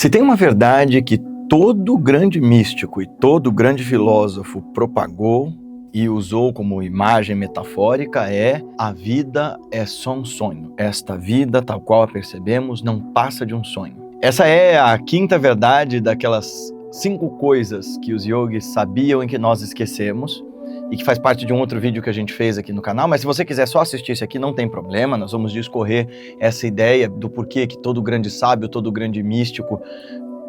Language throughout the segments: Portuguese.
Se tem uma verdade que todo grande místico e todo grande filósofo propagou e usou como imagem metafórica é: a vida é só um sonho. Esta vida, tal qual a percebemos, não passa de um sonho. Essa é a quinta verdade daquelas 5 coisas que os yogis sabiam e que nós esquecemos, e que faz parte de um outro vídeo que a gente fez aqui no canal. Mas se você quiser só assistir esse aqui, não tem problema, nós vamos discorrer essa ideia do porquê que todo grande sábio, todo grande místico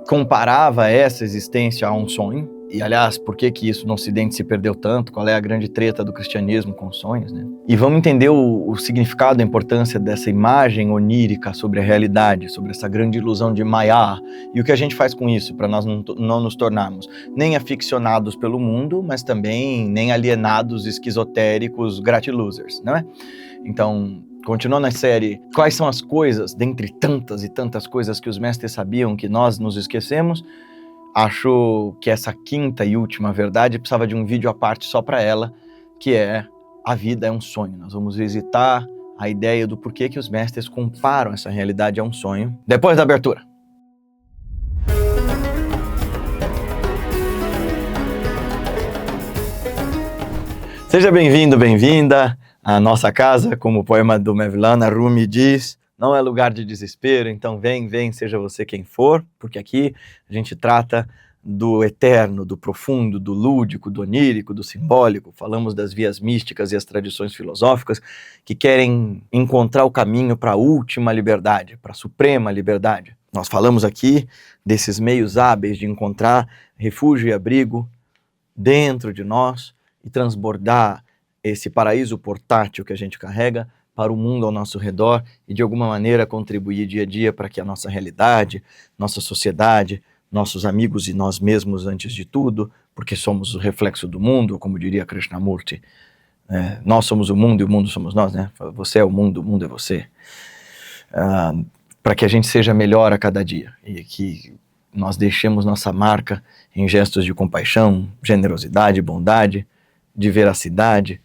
comparava essa existência a um sonho. E, aliás, por que isso no Ocidente se perdeu tanto? Qual é a grande treta do cristianismo com os sonhos, né? E vamos entender o significado, a importância dessa imagem onírica sobre a realidade, sobre essa grande ilusão de Maya, e o que a gente faz com isso, para nós não nos tornarmos nem aficionados pelo mundo, mas também nem alienados, esquizotéricos, gratilosers, não é? Então, continuando a série, quais são as coisas, dentre tantas e tantas coisas que os mestres sabiam que nós nos esquecemos? Acho que essa quinta e última verdade precisava de um vídeo à parte só para ela, que é: a vida é um sonho. Nós vamos visitar a ideia do porquê que os mestres comparam essa realidade a um sonho, depois da abertura. Seja bem-vindo, bem-vinda à nossa casa, como o poema do Mevlana Rumi diz. Não é lugar de desespero, então vem, seja você quem for, porque aqui a gente trata do eterno, do profundo, do lúdico, do onírico, do simbólico. Falamos das vias místicas e as tradições filosóficas que querem encontrar o caminho para a última liberdade, para a suprema liberdade. Nós falamos aqui desses meios hábeis de encontrar refúgio e abrigo dentro de nós e transbordar esse paraíso portátil que a gente carrega para o mundo ao nosso redor e, de alguma maneira, contribuir dia a dia para que a nossa realidade, nossa sociedade, nossos amigos e nós mesmos, antes de tudo, porque somos o reflexo do mundo, como diria Krishnamurti, nós somos o mundo e o mundo somos nós, né? Você é o mundo é você. Para que a gente seja melhor a cada dia e que nós deixemos nossa marca em gestos de compaixão, generosidade, bondade, de veracidade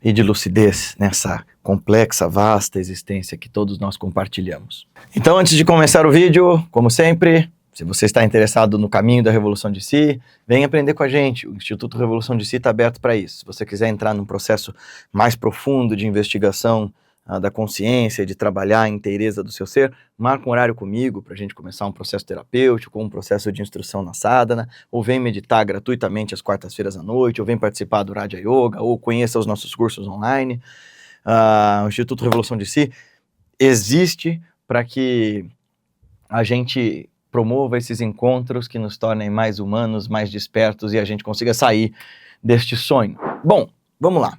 e de lucidez nessa complexa, vasta existência que todos nós compartilhamos. Então, antes de começar o vídeo, como sempre, se você está interessado no caminho da Revolução de Si, vem aprender com a gente. O Instituto Revolução de Si está aberto para isso. Se você quiser entrar num processo mais profundo de investigação da consciência, de trabalhar a inteireza do seu ser, marca um horário comigo para a gente começar um processo terapêutico, um processo de instrução na sadhana, ou vem meditar gratuitamente às quartas-feiras à noite, ou vem participar do Raja Yoga, ou conheça os nossos cursos online. O Instituto Revolução de Si existe para que a gente promova esses encontros que nos tornem mais humanos, mais despertos, e a gente consiga sair deste sonho. Bom, vamos lá.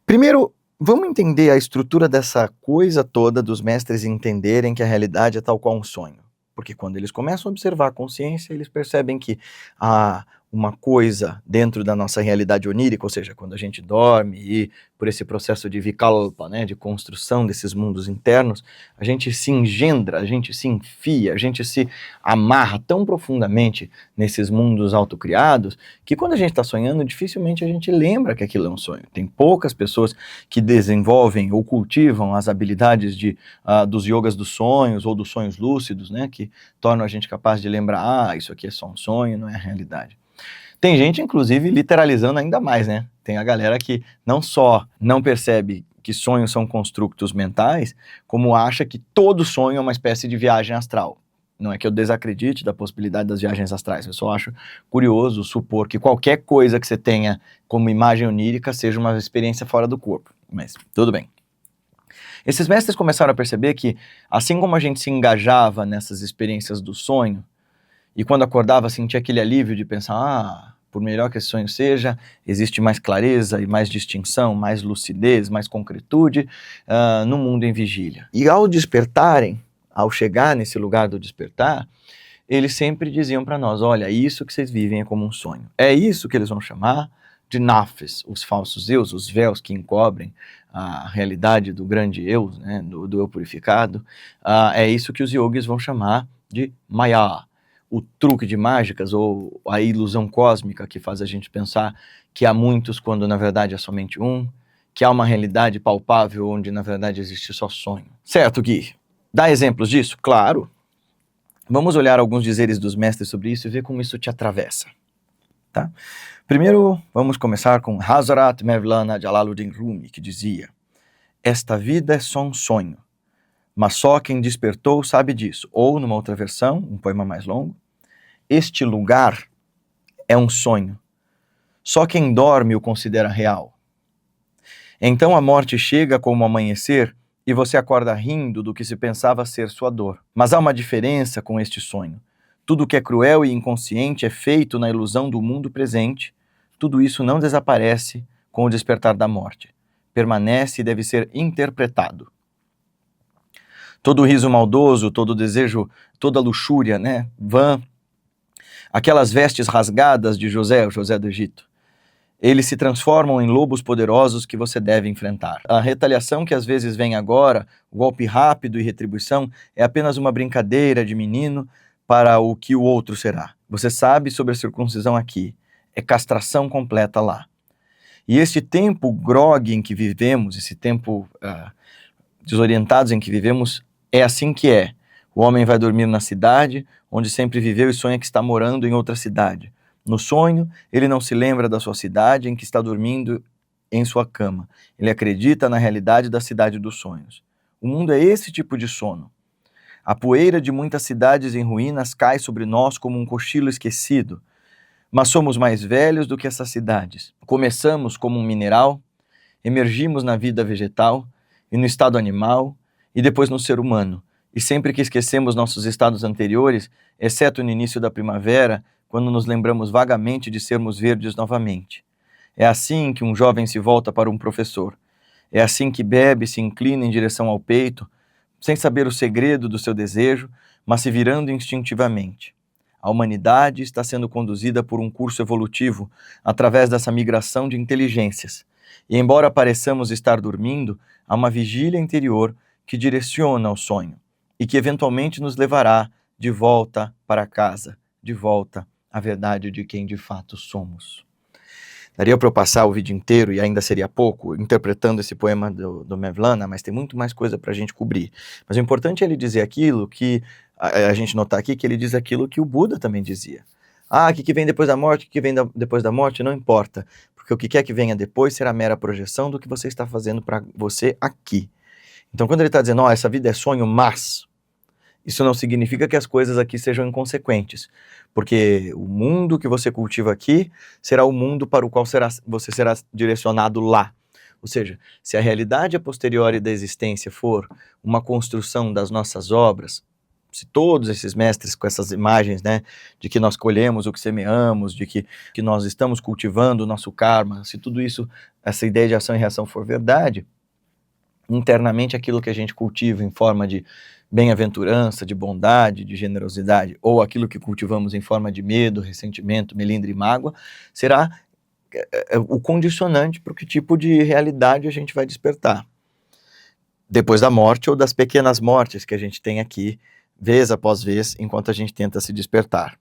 Primeiro, vamos entender a estrutura dessa coisa toda dos mestres entenderem que a realidade é tal qual um sonho. Porque quando eles começam a observar a consciência, eles percebem que há uma coisa dentro da nossa realidade onírica, ou seja, quando a gente dorme e por esse processo de vikalpa, né, de construção desses mundos internos, a gente se engendra, a gente se enfia, a gente se amarra tão profundamente nesses mundos autocriados que quando a gente está sonhando, dificilmente a gente lembra que aquilo é um sonho. Tem poucas pessoas que desenvolvem ou cultivam as habilidades dos yogas dos sonhos ou dos sonhos lúcidos, né, que tornam a gente capaz de lembrar: isso aqui é só um sonho, não é a realidade. Tem gente, inclusive, literalizando ainda mais, né? Tem a galera que não só não percebe que sonhos são construtos mentais, como acha que todo sonho é uma espécie de viagem astral. Não é que eu desacredite da possibilidade das viagens astrais, eu só acho curioso supor que qualquer coisa que você tenha como imagem onírica seja uma experiência fora do corpo. Mas tudo bem. Esses mestres começaram a perceber que, assim como a gente se engajava nessas experiências do sonho, e quando acordava sentia aquele alívio de pensar: por melhor que esse sonho seja, existe mais clareza e mais distinção, mais lucidez, mais concretude no mundo em vigília. E ao despertarem, ao chegar nesse lugar do despertar, eles sempre diziam para nós: olha, isso que vocês vivem é como um sonho. É isso que eles vão chamar de nafes, os falsos eus, os véus que encobrem a realidade do grande eu, né, do eu purificado. É isso que os yogis vão chamar de Maya, o truque de mágicas ou a ilusão cósmica que faz a gente pensar que há muitos quando na verdade é somente um, que há uma realidade palpável onde na verdade existe só sonho. Certo, Gui? Dá exemplos disso? Claro. Vamos olhar alguns dizeres dos mestres sobre isso e ver como isso te atravessa. Tá? Primeiro, vamos começar com Hazrat Mevlana Jalaluddin Rumi, que dizia: esta vida é só um sonho, mas só quem despertou sabe disso. Ou, numa outra versão, um poema mais longo, este lugar é um sonho, só quem dorme o considera real. Então a morte chega como amanhecer e você acorda rindo do que se pensava ser sua dor. Mas há uma diferença com este sonho. Tudo que é cruel e inconsciente é feito na ilusão do mundo presente. Tudo isso não desaparece com o despertar da morte. Permanece e deve ser interpretado. Todo riso maldoso, todo desejo, toda luxúria, vã, aquelas vestes rasgadas de José, o José do Egito, eles se transformam em lobos poderosos que você deve enfrentar. A retaliação que às vezes vem agora, o golpe rápido e retribuição, é apenas uma brincadeira de menino para o que o outro será. Você sabe sobre a circuncisão aqui, é castração completa lá. E este tempo grogue em que vivemos, esse tempo desorientados em que vivemos, é assim que é. O homem vai dormir na cidade, onde sempre viveu e sonha que está morando em outra cidade. No sonho, ele não se lembra da sua cidade em que está dormindo em sua cama. Ele acredita na realidade da cidade dos sonhos. O mundo é esse tipo de sono. A poeira de muitas cidades em ruínas cai sobre nós como um cochilo esquecido. Mas somos mais velhos do que essas cidades. Começamos como um mineral, emergimos na vida vegetal e no estado animal e depois no ser humano. E sempre que esquecemos nossos estados anteriores, exceto no início da primavera, quando nos lembramos vagamente de sermos verdes novamente. É assim que um jovem se volta para um professor. É assim que bebe, se inclina em direção ao peito, sem saber o segredo do seu desejo, mas se virando instintivamente. A humanidade está sendo conduzida por um curso evolutivo através dessa migração de inteligências. E embora pareçamos estar dormindo, há uma vigília interior que direciona o sonho e que eventualmente nos levará de volta para casa, de volta à verdade de quem de fato somos. Daria para eu passar o vídeo inteiro e ainda seria pouco, interpretando esse poema do Mevlana, mas tem muito mais coisa para a gente cobrir. Mas o importante é ele dizer aquilo que, a gente notar aqui, que ele diz aquilo que o Buda também dizia. O que vem depois da morte, o que vem depois da morte, não importa, porque o que quer que venha depois será mera projeção do que você está fazendo para você aqui. Então quando ele está dizendo, essa vida é sonho, mas isso não significa que as coisas aqui sejam inconsequentes, porque o mundo que você cultiva aqui será o mundo para o qual você será direcionado lá. Ou seja, se a realidade a posteriori da existência for uma construção das nossas obras, se todos esses mestres com essas imagens, de que nós colhemos o que semeamos, de que nós estamos cultivando o nosso karma, se tudo isso, essa ideia de ação e reação for verdade, internamente aquilo que a gente cultiva em forma de bem-aventurança, de bondade, de generosidade, ou aquilo que cultivamos em forma de medo, ressentimento, melindre e mágoa, será o condicionante para o que tipo de realidade a gente vai despertar. Depois da morte ou das pequenas mortes que a gente tem aqui, vez após vez, enquanto a gente tenta se despertar.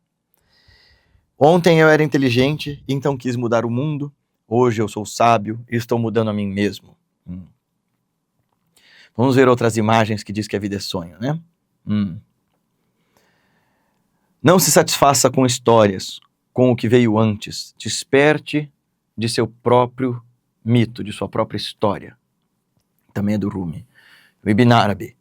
Ontem eu era inteligente, então quis mudar o mundo. Hoje eu sou sábio e estou mudando a mim mesmo. Vamos ver outras imagens que diz que a vida é sonho, Não se satisfaça com histórias, com o que veio antes. Desperte de seu próprio mito, de sua própria história. Também é do Rumi. Ibn Arabi,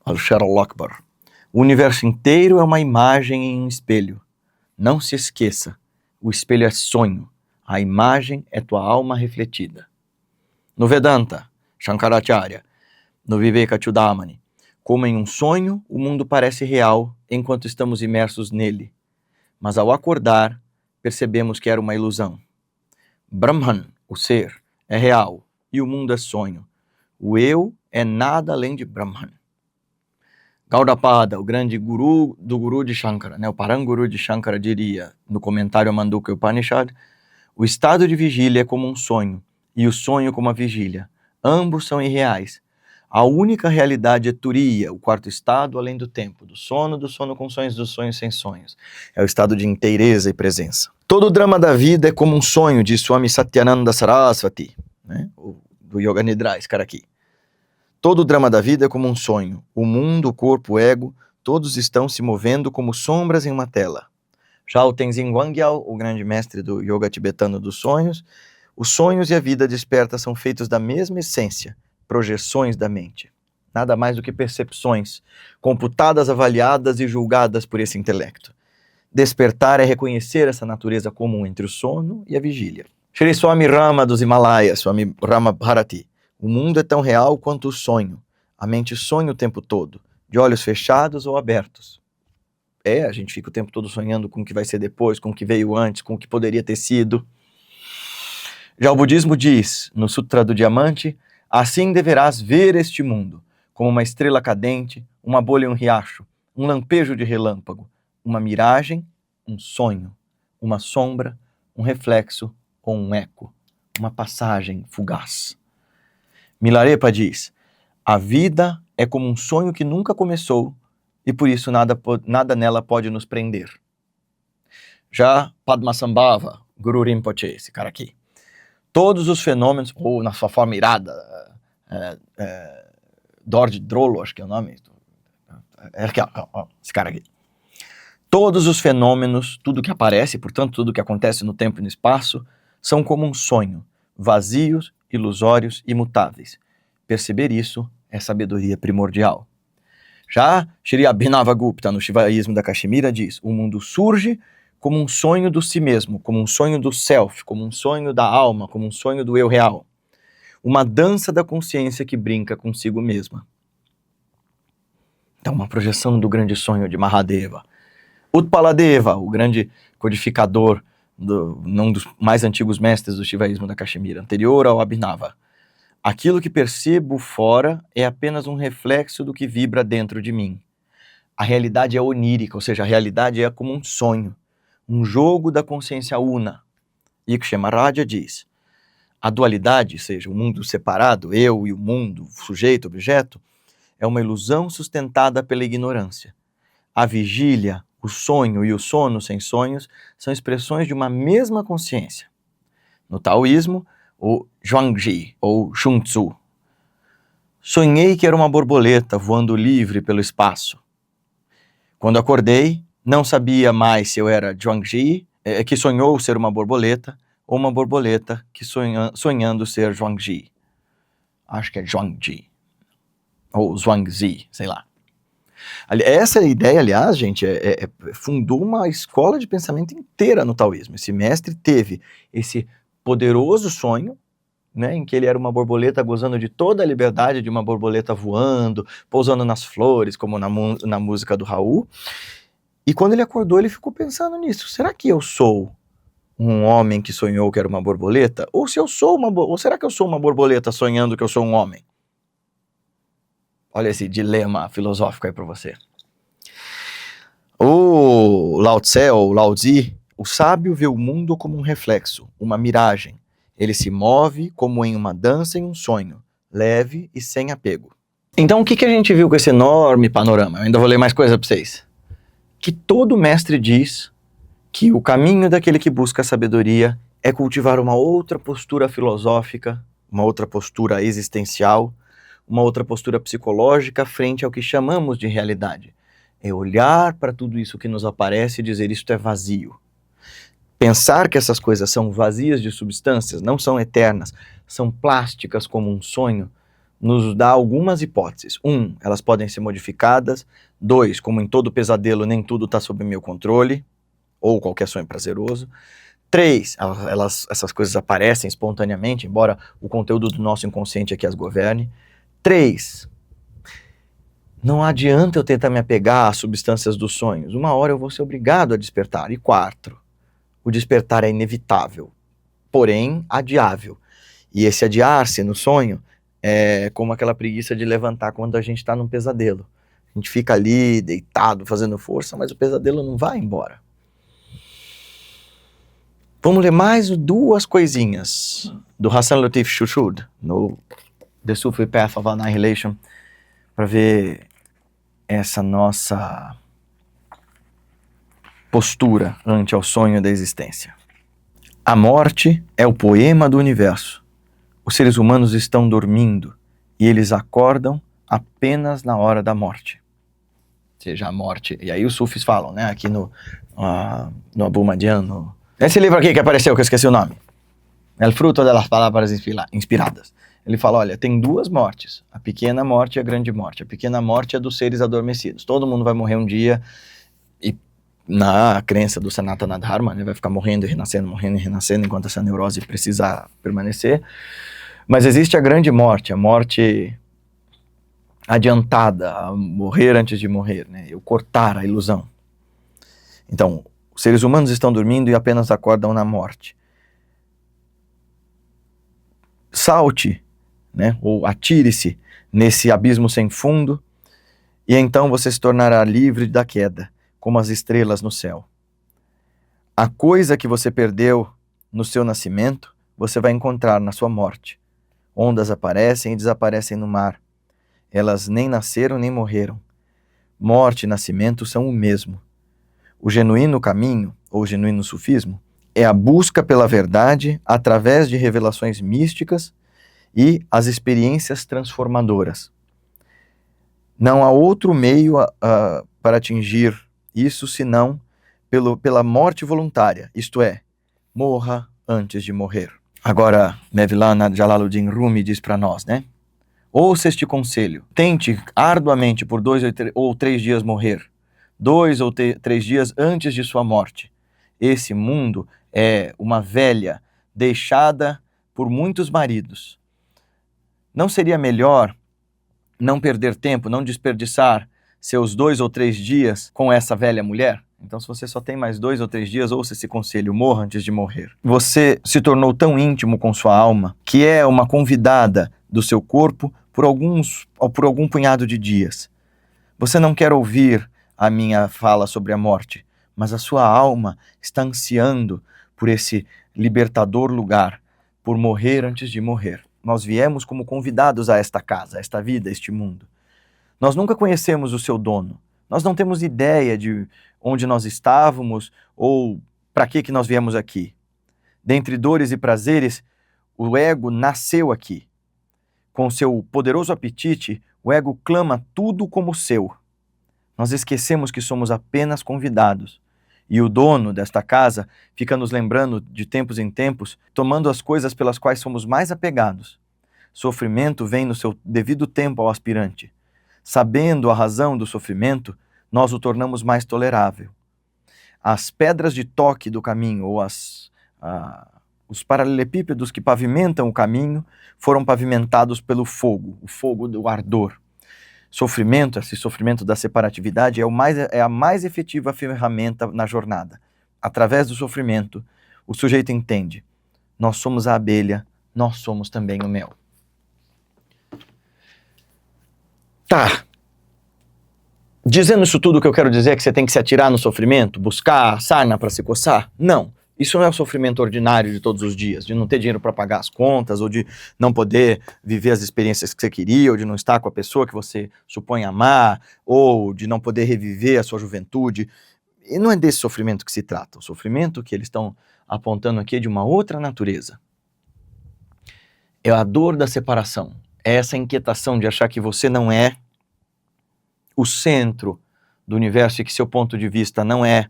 Al-Shar al-Akbar. O universo inteiro é uma imagem em um espelho. Não se esqueça, o espelho é sonho. A imagem é tua alma refletida. No Vedanta, Shankaracharya, no Vivekachudamani, como em um sonho, o mundo parece real enquanto estamos imersos nele. Mas ao acordar, percebemos que era uma ilusão. Brahman, o ser, é real e o mundo é sonho. O eu é nada além de Brahman. Gaudapada, o grande guru do guru de Shankara, o Paranguru de Shankara, diria, no comentário a Mandukya Upanishad, o estado de vigília é como um sonho e o sonho como a vigília. Ambos são irreais. A única realidade é Turiya, o quarto estado além do tempo, do sono com sonhos, dos sonhos sem sonhos. É o estado de inteireza e presença. Todo o drama da vida é como um sonho, diz Swami Satyananda Saraswati, do Yoga Nidra, esse cara aqui. Todo o drama da vida é como um sonho. O mundo, o corpo, o ego, Todos estão se movendo como sombras em uma tela. Já o Tenzin Wangyal, o grande mestre do yoga tibetano dos sonhos, os sonhos e a vida desperta são feitos da mesma essência, projeções da mente. Nada mais do que percepções, computadas, avaliadas e julgadas por esse intelecto. Despertar é reconhecer essa natureza comum entre o sono e a vigília. Shri Swami Rama dos Himalaias, Swami Rama Bharati. O mundo é tão real quanto o sonho. A mente sonha o tempo todo, de olhos fechados ou abertos. A gente fica o tempo todo sonhando com o que vai ser depois, com o que veio antes, com o que poderia ter sido. Já o budismo diz, no Sutra do Diamante, assim deverás ver este mundo, como uma estrela cadente, uma bolha em um riacho, um lampejo de relâmpago, uma miragem, um sonho, uma sombra, um reflexo ou um eco, uma passagem fugaz. Milarepa diz, a vida é como um sonho que nunca começou e por isso nada nela pode nos prender. Já Padmasambhava, Guru Rinpoche, esse cara aqui, todos os fenômenos, ou na sua forma irada, Dord Drolo, acho que é o nome, esse cara aqui. Todos os fenômenos, tudo que aparece, portanto, tudo que acontece no tempo e no espaço, são como um sonho, vazios, ilusórios, imutáveis. Perceber isso é sabedoria primordial. Já Shri Abhinavagupta, no Shivaísmo da Caxemira, diz, o mundo surge como um sonho do si mesmo, como um sonho do self, como um sonho da alma, como um sonho do eu real. Uma dança da consciência que brinca consigo mesma. Então, uma projeção do grande sonho de Mahadeva. Utpaladeva, o grande codificador, um dos mais antigos mestres do Shivaísmo da Caxemira, anterior ao Abhinava. Aquilo que percebo fora é apenas um reflexo do que vibra dentro de mim. A realidade é onírica, ou seja, a realidade é como um sonho, um jogo da consciência una. Ikshemaraja diz, a dualidade, seja, o mundo separado, eu e o mundo, sujeito, objeto, é uma ilusão sustentada pela ignorância. A vigília, o sonho e o sono sem sonhos são expressões de uma mesma consciência. No taoísmo, o Zhuangzi, ou Sun Tzu. Sonhei que era uma borboleta voando livre pelo espaço. Quando acordei, não sabia mais se eu era Zhuangzi, que sonhou ser uma borboleta, ou uma borboleta que sonhando ser Zhuangzi. Acho que é Zhuangzi. Ou Zhuangzi, sei lá. Essa ideia, aliás, gente, fundou uma escola de pensamento inteira no taoísmo. Esse mestre teve esse poderoso sonho, né, em que ele era uma borboleta gozando de toda a liberdade de uma borboleta voando, pousando nas flores, como na música do Raul. E quando ele acordou, ele ficou pensando nisso. Será que eu sou um homem que sonhou que era uma borboleta? Ou será que eu sou uma borboleta sonhando que eu sou um homem? Olha esse dilema filosófico aí para você. O Lao Tse, ou Lao Tzu, o sábio vê o mundo como um reflexo, uma miragem. Ele se move como em uma dança e um sonho, leve e sem apego. Então o que a gente viu com esse enorme panorama? Eu ainda vou ler mais coisa para vocês. Que todo mestre diz que o caminho daquele que busca a sabedoria é cultivar uma outra postura filosófica, uma outra postura existencial, uma outra postura psicológica frente ao que chamamos de realidade. É olhar para tudo isso que nos aparece e dizer isto é vazio. Pensar que essas coisas são vazias de substâncias, não são eternas, são plásticas como um sonho, nos dá algumas hipóteses. 1, elas podem ser modificadas. 2, como em todo pesadelo, nem tudo está sob meu controle, ou qualquer sonho prazeroso. 3, essas coisas aparecem espontaneamente, embora o conteúdo do nosso inconsciente aqui as governe. 3, não adianta eu tentar me apegar às substâncias dos sonhos. Uma hora eu vou ser obrigado a despertar. E 4, o despertar é inevitável, porém adiável. E esse adiar-se no sonho é como aquela preguiça de levantar quando a gente está num pesadelo. A gente fica ali, deitado, fazendo força, mas o pesadelo não vai embora. Vamos ler mais 2 coisinhas do Hassan Latif Shushud, no The Sufi Path of Annihilation, para ver essa nossa postura ante ao sonho da existência. A morte é o poema do universo. Os seres humanos estão dormindo e eles acordam apenas na hora da morte. seja a morte. E aí os sufis falam, né, aqui no Abu Madian, esse livro aqui que apareceu, que eu esqueci o nome, El fruto de las palavras inspiradas. Ele fala, olha, tem duas mortes, a pequena morte e a grande morte. A pequena morte é dos seres adormecidos. Todo mundo vai morrer um dia, e na crença do Sanatana Dharma, né, vai ficar morrendo e renascendo, enquanto essa neurose precisar permanecer. Mas existe a grande morte, a morte adiantada, a morrer antes de morrer, né, eu cortar a ilusão. Então, os seres humanos estão dormindo e apenas acordam na morte. Salte, né, ou atire-se nesse abismo sem fundo, e então você se tornará livre da queda, como as estrelas no céu. A coisa que você perdeu no seu nascimento, você vai encontrar na sua morte. Ondas aparecem e desaparecem no mar. Elas nem nasceram nem morreram. Morte e nascimento são o mesmo. O genuíno caminho, ou genuíno sufismo, é a busca pela verdade através de revelações místicas e as experiências transformadoras. Não há outro meio para atingir isso senão pela morte voluntária, isto é, morra antes de morrer. Agora, Mevlana Jalaluddin Rumi diz para nós, né? Ouça este conselho, tente arduamente por 2 ou 3 dias morrer, 2 ou 3 dias antes de sua morte. Esse mundo é uma velha deixada por muitos maridos. Não seria melhor não perder tempo, não desperdiçar seus 2 ou 3 dias com essa velha mulher? Então, se você só tem mais 2 ou 3 dias, ouça esse conselho, morra antes de morrer. Você se tornou tão íntimo com sua alma que é uma convidada do seu corpo por algum punhado de dias. Você não quer ouvir a minha fala sobre a morte, mas a sua alma está ansiando por esse libertador lugar, por morrer antes de morrer. Nós viemos como convidados a esta casa, a esta vida, a este mundo. Nós nunca conhecemos o seu dono. Nós não temos ideia de onde nós estávamos ou para que nós viemos aqui. Dentre dores e prazeres, o ego nasceu aqui. Com seu poderoso apetite, o ego clama tudo como seu. Nós esquecemos que somos apenas convidados. E o dono desta casa fica nos lembrando de tempos em tempos, tomando as coisas pelas quais somos mais apegados. Sofrimento vem no seu devido tempo ao aspirante. Sabendo a razão do sofrimento, nós o tornamos mais tolerável. As pedras de toque do caminho, ou os paralelepípedos que pavimentam o caminho, foram pavimentados pelo fogo, o fogo do ardor. Sofrimento, esse sofrimento da separatividade, é a mais efetiva ferramenta na jornada. Através do sofrimento, o sujeito entende: nós somos a abelha, nós somos também o mel. Tá. Dizendo isso tudo, o que eu quero dizer é que você tem que se atirar no sofrimento, buscar sarna para se coçar? Não. Isso não é o sofrimento ordinário de todos os dias, de não ter dinheiro para pagar as contas, ou de não poder viver as experiências que você queria, ou de não estar com a pessoa que você supõe amar, ou de não poder reviver a sua juventude. E não é desse sofrimento que se trata. O sofrimento que eles estão apontando aqui é de uma outra natureza. É a dor da separação. É essa inquietação de achar que você não é o centro do universo e que seu ponto de vista não é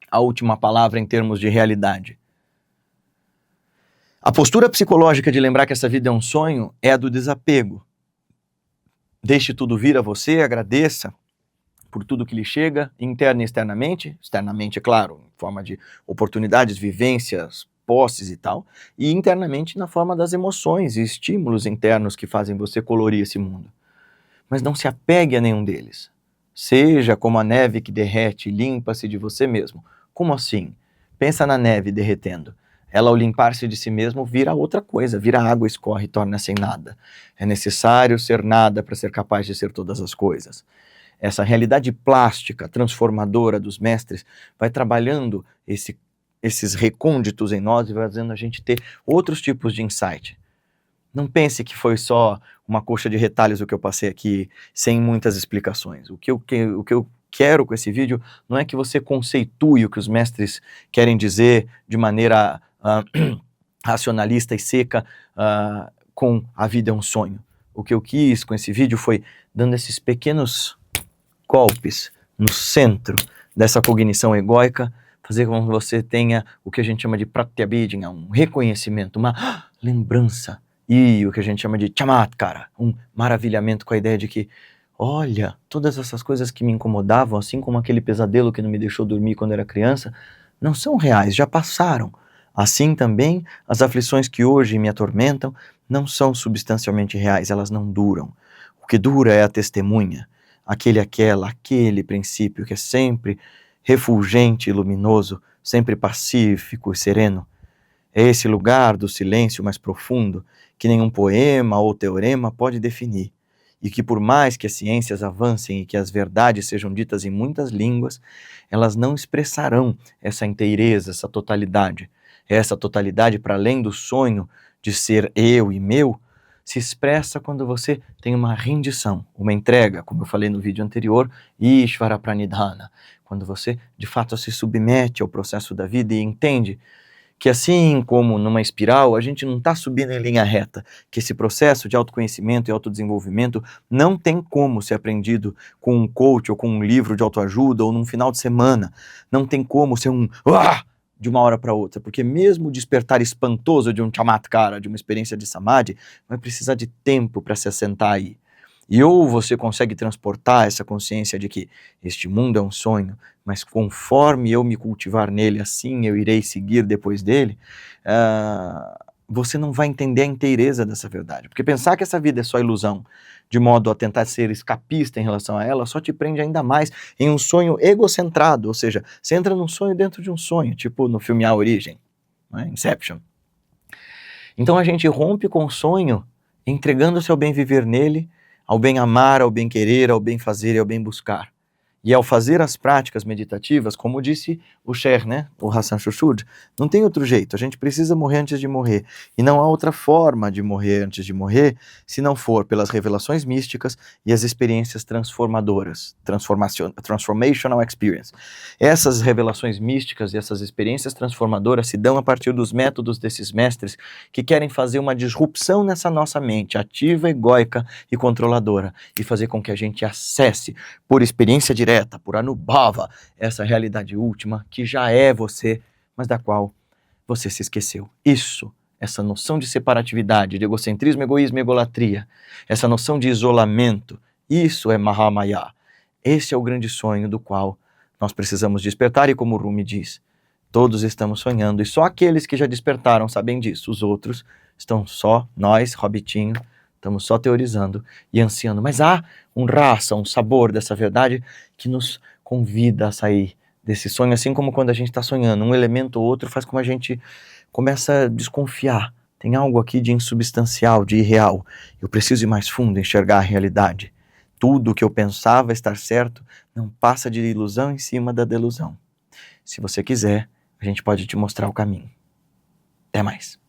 a última palavra em termos de realidade. A postura psicológica de lembrar que essa vida é um sonho é a do desapego. Deixe tudo vir a você, agradeça por tudo que lhe chega, interna e externamente. Externamente, é claro, em forma de oportunidades, vivências, posses e tal. E internamente na forma das emoções e estímulos internos que fazem você colorir esse mundo. Mas não se apegue a nenhum deles. Seja como a neve que derrete e limpa-se de você mesmo. Como assim? Pensa na neve derretendo. Ela, ao limpar-se de si mesmo, vira outra coisa, vira água, escorre e torna-se em nada. É necessário ser nada para ser capaz de ser todas as coisas. Essa realidade plástica, transformadora dos mestres, vai trabalhando esses recônditos em nós e vai fazendo a gente ter outros tipos de insight. Não pense que foi só uma coxa de retalhos o que eu passei aqui, sem muitas explicações. O que eu quero com esse vídeo não é que você conceitue o que os mestres querem dizer de maneira racionalista e seca com a vida é um sonho. O que eu quis com esse vídeo foi dando esses pequenos golpes no centro dessa cognição egóica, fazer com que você tenha o que a gente chama de pratyabhijna, um reconhecimento, uma lembrança, e o que a gente chama de chamatkara, um maravilhamento com a ideia de que, olha, todas essas coisas que me incomodavam, assim como aquele pesadelo que não me deixou dormir quando era criança, não são reais, já passaram. Assim também, as aflições que hoje me atormentam não são substancialmente reais, elas não duram. O que dura é a testemunha, aquele princípio que é sempre refulgente e luminoso, sempre pacífico e sereno. É esse lugar do silêncio mais profundo que nenhum poema ou teorema pode definir, e que por mais que as ciências avancem e que as verdades sejam ditas em muitas línguas, elas não expressarão essa inteireza, essa totalidade. Essa totalidade, para além do sonho de ser eu e meu, se expressa quando você tem uma rendição, uma entrega, como eu falei no vídeo anterior, Ishvara Pranidhana, quando você de fato se submete ao processo da vida e entende que assim como numa espiral, a gente não está subindo em linha reta, que esse processo de autoconhecimento e autodesenvolvimento não tem como ser aprendido com um coach ou com um livro de autoajuda ou num final de semana, não tem como ser de uma hora para outra, porque mesmo o despertar espantoso de um chamatkara, de uma experiência de samadhi, vai precisar de tempo para se assentar aí. E ou você consegue transportar essa consciência de que este mundo é um sonho, mas conforme eu me cultivar nele, assim eu irei seguir depois dele, você não vai entender a inteireza dessa verdade. Porque pensar que essa vida é só ilusão, de modo a tentar ser escapista em relação a ela, só te prende ainda mais em um sonho egocentrado, ou seja, você entra num sonho dentro de um sonho, tipo no filme A Origem, né? Inception. Então a gente rompe com o sonho, entregando-se ao bem viver nele, ao bem amar, ao bem querer, ao bem fazer e ao bem buscar. E ao fazer as práticas meditativas, como disse o Sher, né, o Hassan Shushud, não tem outro jeito, a gente precisa morrer antes de morrer. E não há outra forma de morrer antes de morrer, se não for pelas revelações místicas e as experiências transformadoras, transformational experience. Essas revelações místicas e essas experiências transformadoras se dão a partir dos métodos desses mestres que querem fazer uma disrupção nessa nossa mente ativa, egóica e controladora, e fazer com que a gente acesse, por experiência direta, por Anubhava, essa realidade última que já é você, mas da qual você se esqueceu. Isso, essa noção de separatividade, de egocentrismo, egoísmo e egolatria, essa noção de isolamento, isso é Mahamaya. Esse é o grande sonho do qual nós precisamos despertar, e como Rumi diz, todos estamos sonhando e só aqueles que já despertaram sabem disso, os outros estão só, nós, Hobbitinho, estamos só teorizando e ansiando, mas há um raça, um sabor dessa verdade que nos convida a sair desse sonho, assim como quando a gente está sonhando, um elemento ou outro faz com que a gente começa a desconfiar, tem algo aqui de insubstancial, de irreal, eu preciso ir mais fundo, enxergar a realidade. Tudo o que eu pensava estar certo não passa de ilusão em cima da delusão. Se você quiser, a gente pode te mostrar o caminho. Até mais.